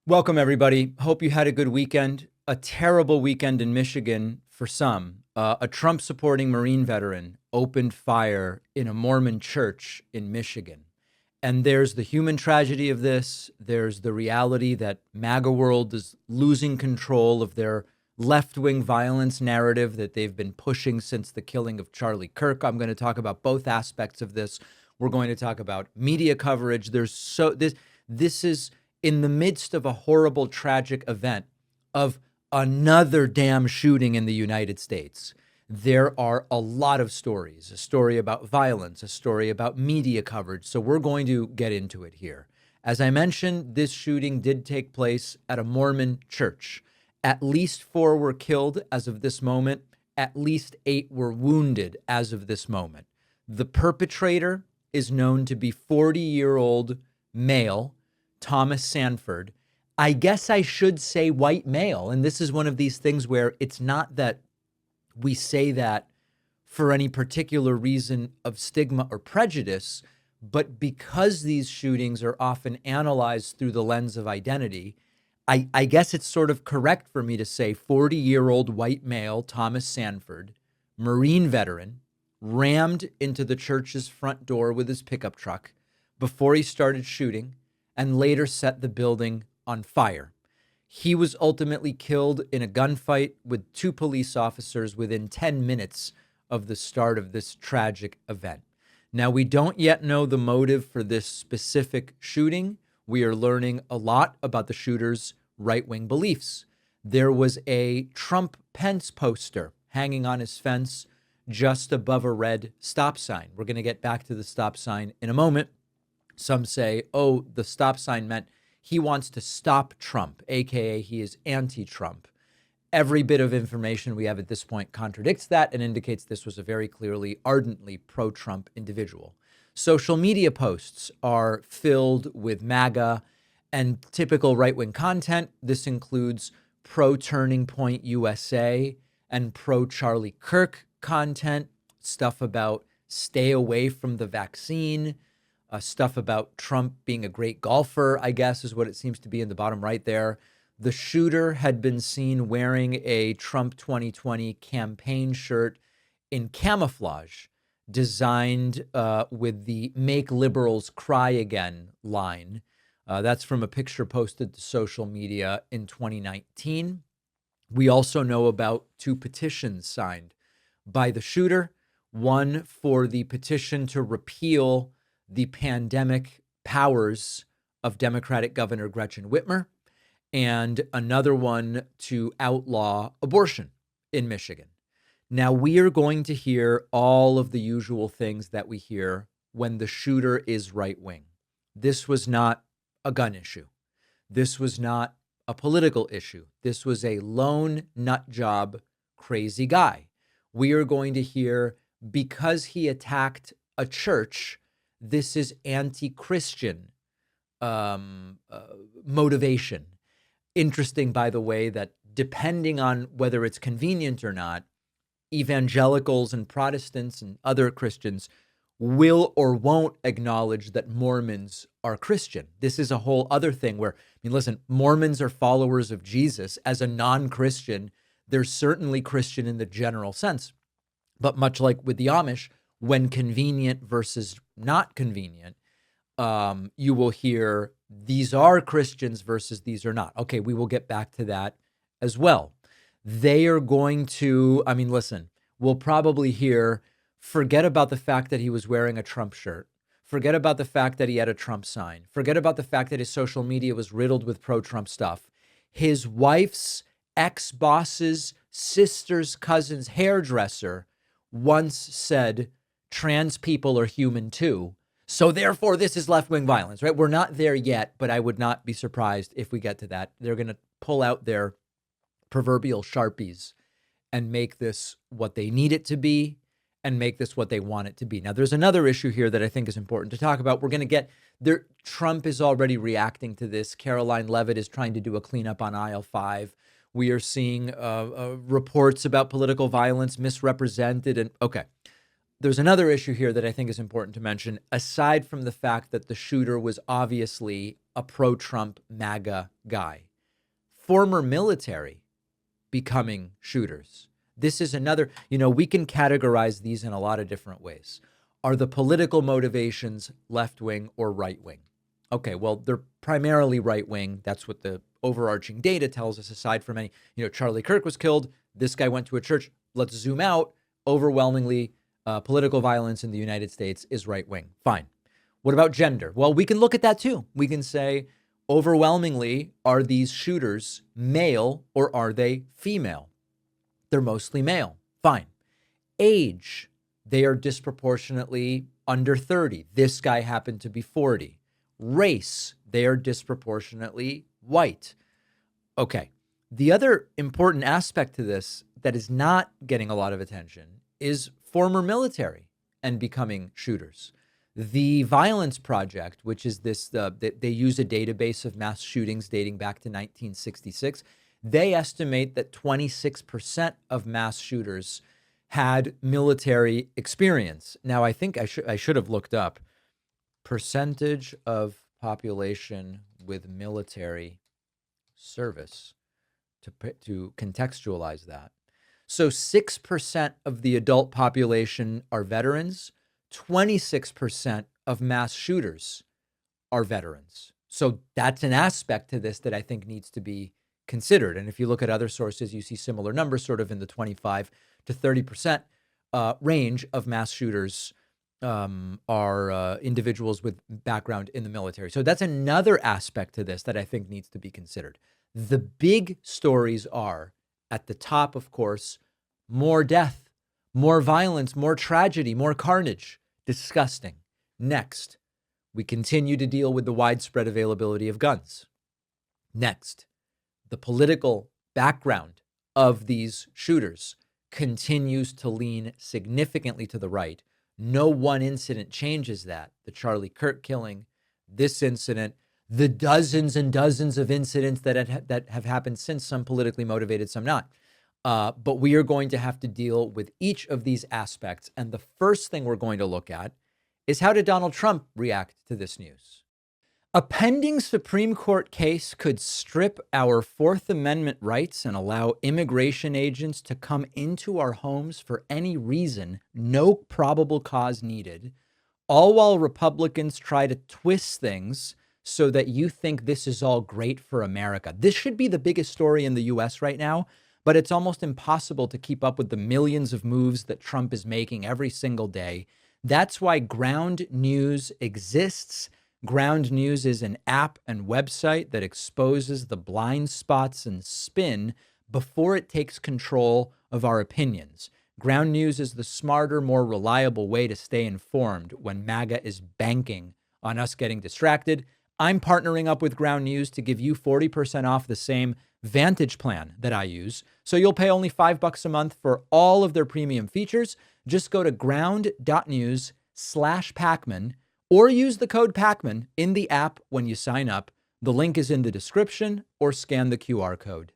Welcome, everybody. Hope you had a good weekend. A terrible weekend in Michigan for some. A Trump supporting Marine veteran opened fire in a Mormon church in Michigan. And there's the human tragedy of this. There's the reality that MAGA world is losing control of their left wing violence narrative that they've been pushing since the killing of Charlie Kirk. I'm going to talk about both aspects of this. We're going to talk about media coverage. This is in the midst of a horrible, tragic event of another damn shooting in the United States. There are a lot of stories, a story about violence, a story about media coverage. So we're going to get into it here. As I mentioned, this shooting did take place at a Mormon church. At least 4 were killed as of this moment. At least 8 were wounded as of this moment. The perpetrator is known to be 40-year-old male Thomas Sanford. I guess I should say white male. And this is one of these things where it's not that we say that for any particular reason of stigma or prejudice, but because these shootings are often analyzed through the lens of identity, I guess it's sort of correct for me to say 40-year-old white male Thomas Sanford, Marine veteran, rammed into the church's front door with his pickup truck before he started shooting and later set the building on fire. He was ultimately killed in a gunfight with 2 police officers within 10 minutes of the start of this tragic event. Now, we don't yet know the motive for this specific shooting. We are learning a lot about the shooter's right-wing beliefs. There was a Trump-Pence poster hanging on his fence just above a red stop sign. We're going to get back to the stop sign in a moment. Some say, oh, the stop sign meant he wants to stop Trump, aka he is anti-Trump. Every bit of information we have at this point contradicts that and indicates this was a very clearly, ardently pro-Trump individual. Social media posts are filled with MAGA and typical right-wing content. This includes pro-Turning Point USA and pro-Charlie Kirk content, stuff about stay away from the vaccine, stuff about Trump being a great golfer, I guess, is what it seems to be in the bottom right there. The shooter had been seen wearing a Trump 2020 campaign shirt in camouflage, designed with the Make Liberals Cry Again line. That's from a picture posted to social media in 2019. We also know about 2 petitions signed by the shooter, one for the petition to repeal the pandemic powers of Democratic Governor Gretchen Whitmer, and another one to outlaw abortion in Michigan. Now, we are going to hear all of the usual things that we hear when the shooter is right-wing. This was not a gun issue. This was not a political issue. This was a lone nut job, crazy guy. We are going to hear because he attacked a church, this is anti-Christian motivation. Interesting, by the way, that depending on whether it's convenient or not, evangelicals and Protestants and other Christians will or won't acknowledge that Mormons are Christian. This is a whole other thing where, listen, Mormons are followers of Jesus. As a non-Christian, they're certainly Christian in the general sense. But much like with the Amish, when convenient versus not convenient, you will hear these are Christians versus these are not. Okay, we will get back to that as well. They are going to, listen, we'll probably hear, forget about the fact that he was wearing a Trump shirt. Forget about the fact that he had a Trump sign. Forget about the fact that his social media was riddled with pro-Trump stuff. His wife's ex-boss's sister's cousin's hairdresser once said, trans people are human too. So therefore, this is left-wing violence, right? We're not there yet, but I would not be surprised if we get to that. They're going to pull out their proverbial Sharpies and make this what they need it to be and make this what they want it to be. Now, there's another issue here that I think is important to talk about. We're going to get there. Trump is already reacting to this. Caroline Leavitt is trying to do a cleanup on aisle 5. We are seeing reports about political violence misrepresented. And okay, there's another issue here that I think is important to mention, aside from the fact that the shooter was obviously a pro-Trump MAGA guy. Former military becoming shooters. This is another, we can categorize these in a lot of different ways. Are the political motivations left-wing or right-wing? Okay, well, they're primarily right-wing. That's what the overarching data tells us, aside from any, Charlie Kirk was killed. This guy went to a church. Let's zoom out. Overwhelmingly, political violence in the United States is right-wing. Fine. What about gender? Well, we can look at that too. We can say, overwhelmingly, are these shooters male or are they female? They're mostly male. Fine. Age, they are disproportionately under 30. This guy happened to be 40. Race, they are disproportionately white. Okay. The other important aspect to this that is not getting a lot of attention is former military and becoming shooters. The Violence Project, which is this, they use a database of mass shootings dating back to 1966. They estimate that 26% of mass shooters had military experience. Now, I think I should have looked up percentage of population with military service to contextualize that. So 6% of the adult population are veterans. 26% of mass shooters are veterans. So that's an aspect to this that I think needs to be considered. And if you look at other sources, you see similar numbers, sort of in the 25 to 30% range of mass shooters are individuals with background in the military. So that's another aspect to this that I think needs to be considered. The big stories are, at the top, of course, more death, more violence, more tragedy, more carnage. Disgusting. Next, we continue to deal with the widespread availability of guns. Next, the political background of these shooters continues to lean significantly to the right. No one incident changes that. The Charlie Kirk killing, this incident, the dozens and dozens of incidents that have happened since, some politically motivated, some not. But we are going to have to deal with each of these aspects. And the first thing we're going to look at is, how did Donald Trump react to this news? A pending Supreme Court case could strip our Fourth Amendment rights and allow immigration agents to come into our homes for any reason, no probable cause needed, all while Republicans try to twist things so that you think this is all great for America. This should be the biggest story in the U.S. right now, but it's almost impossible to keep up with the millions of moves that Trump is making every single day. That's why Ground News exists. Ground News is an app and website that exposes the blind spots and spin before it takes control of our opinions. Ground News is the smarter, more reliable way to stay informed when MAGA is banking on us getting distracted. I'm partnering up with Ground News to give you 40% off the same Vantage plan that I use. So you'll pay only $5 a month for all of their premium features. Just go to ground.news/Pakman or use the code Pakman in the app when you sign up. The link is in the description, or scan the QR code.